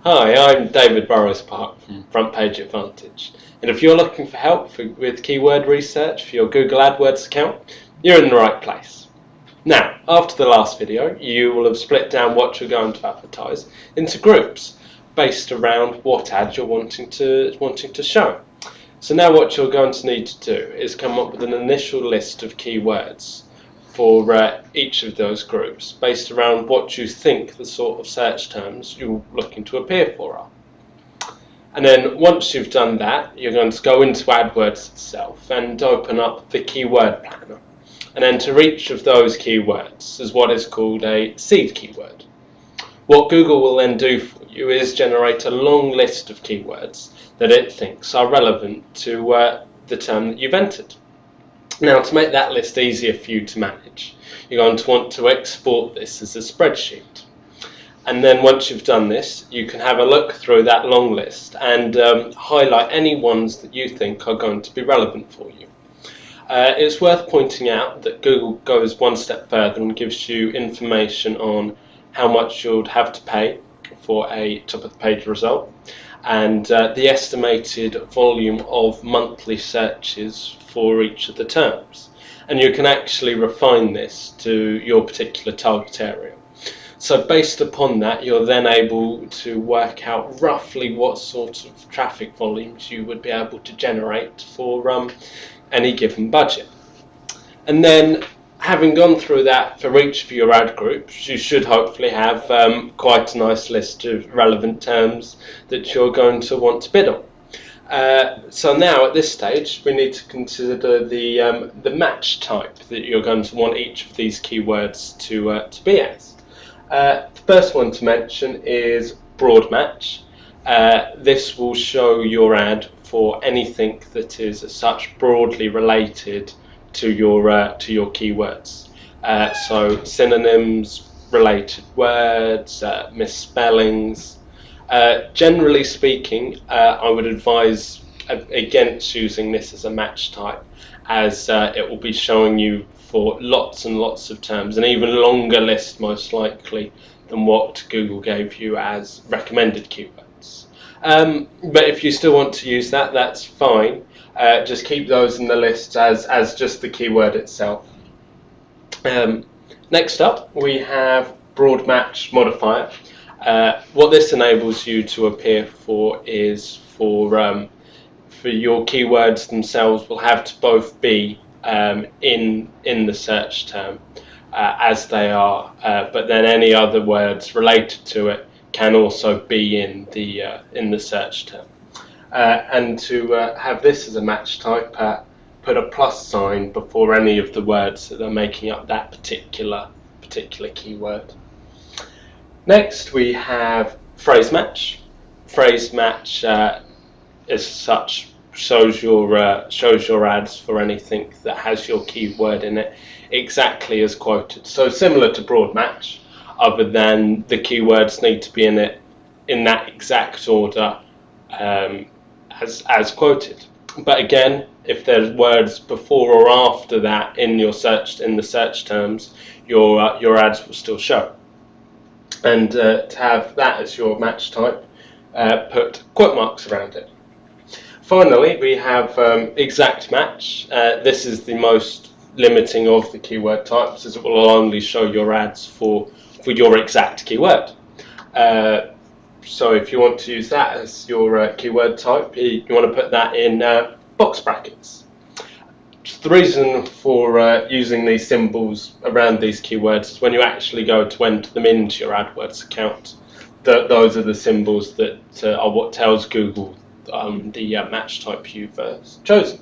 Hi, I'm David Burrows-Park from Front Page Advantage, and if you're looking for help with keyword research for your Google AdWords account, you're in the right place. Now, after the last video, you will have split down what you're going to advertise into groups based around what ad you're wanting to show. So now what you're going to need to do is come up with an initial list of keywords for each of those groups based around what you think the sort of search terms you're looking to appear for are. And then once you've done that, you're going to go into AdWords itself and open up the keyword planner and enter each of those keywords as what is called a seed keyword. What Google will then do for you is generate a long list of keywords that it thinks are relevant to the term that you've entered. Now, to make that list easier for you to manage, you're going to want to export this as a spreadsheet. And then once you've done this, you can have a look through that long list and highlight any ones that you think are going to be relevant for you. It's worth pointing out that Google goes one step further and gives you information on how much you'd have to pay for a top of the page result and the estimated volume of monthly searches for each of the terms. And you can actually refine this to your particular target area. So based upon that, you're then able to work out roughly what sort of traffic volumes you would be able to generate for any given budget. And then, having gone through that for each of your ad groups, you should hopefully have quite a nice list of relevant terms that you're going to want to bid on. So now at this stage we need to consider the match type that you're going to want each of these keywords to be as. The first one to mention is broad match. This will show your ad for anything that is as such broadly related to your keywords. So synonyms, related words, misspellings. Generally speaking, I would advise against using this as a match type, as it will be showing you for lots and lots of terms, an even longer list most likely than what Google gave you as recommended keywords. But if you still want to use that, that's fine. Just keep those in the list as just the keyword itself. Next up, we have broad match modifier. What this enables you to appear for is for your keywords themselves will have to both be in the search term as they are, but then any other words related to it can also be in the search term. And to have this as a match type, put a plus sign before any of the words that are making up that particular keyword. Next we have phrase match. Phrase match as such shows your ads for anything that has your keyword in it exactly as quoted. So similar to broad match, other than the keywords need to be in it in that exact order as quoted. But again, if there's words before or after that in the search terms, your ads will still show. And to have that as your match type, put quote marks around it. Finally, we have exact match. This is the most limiting of the keyword types, as it will only show your ads for your exact keyword. So if you want to use that as your keyword type, you want to put that in box brackets. The reason for using these symbols around these keywords is when you actually go to enter them into your AdWords account, those are the symbols that are what tells Google the match type you've chosen.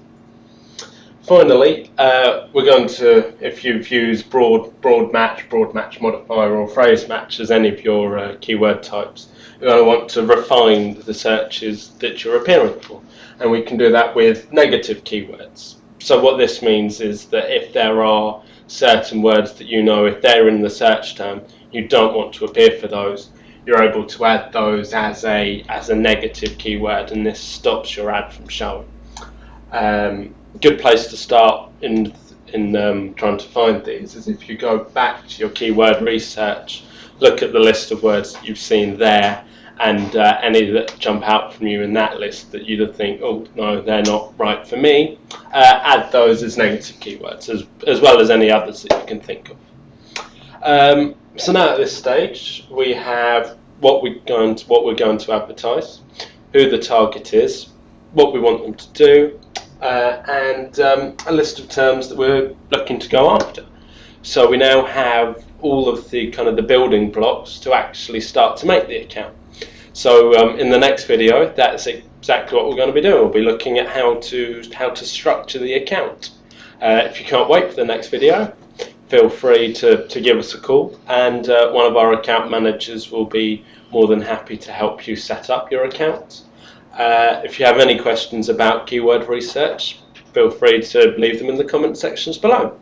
Finally, we're going to, if you've used broad match modifier, or phrase match as any of your keyword types, you're going to want to refine the searches that you're appearing for, and we can do that with negative keywords. So what this means is that if there are certain words that you know, if they're in the search term, you don't want to appear for those, you're able to add those as a negative keyword, and this stops your ad from showing. Good place to start in trying to find these is if you go back to your keyword research, look at the list of words that you've seen there, and any that jump out from you in that list that you'd think, oh no, they're not right for me, add those as negative keywords, as well as any others that you can think of. So now at this stage we have what we're going to advertise, who the target is, what we want them to do, and a list of terms that we're looking to go after. So we now have all of the the building blocks to actually start to make the account. So in the next video, that's exactly what we're going to be doing. We'll be looking at how to structure the account. If you can't wait for the next video, feel free to give us a call, and one of our account managers will be more than happy to help you set up your account. If you have any questions about keyword research, feel free to leave them in the comment sections below.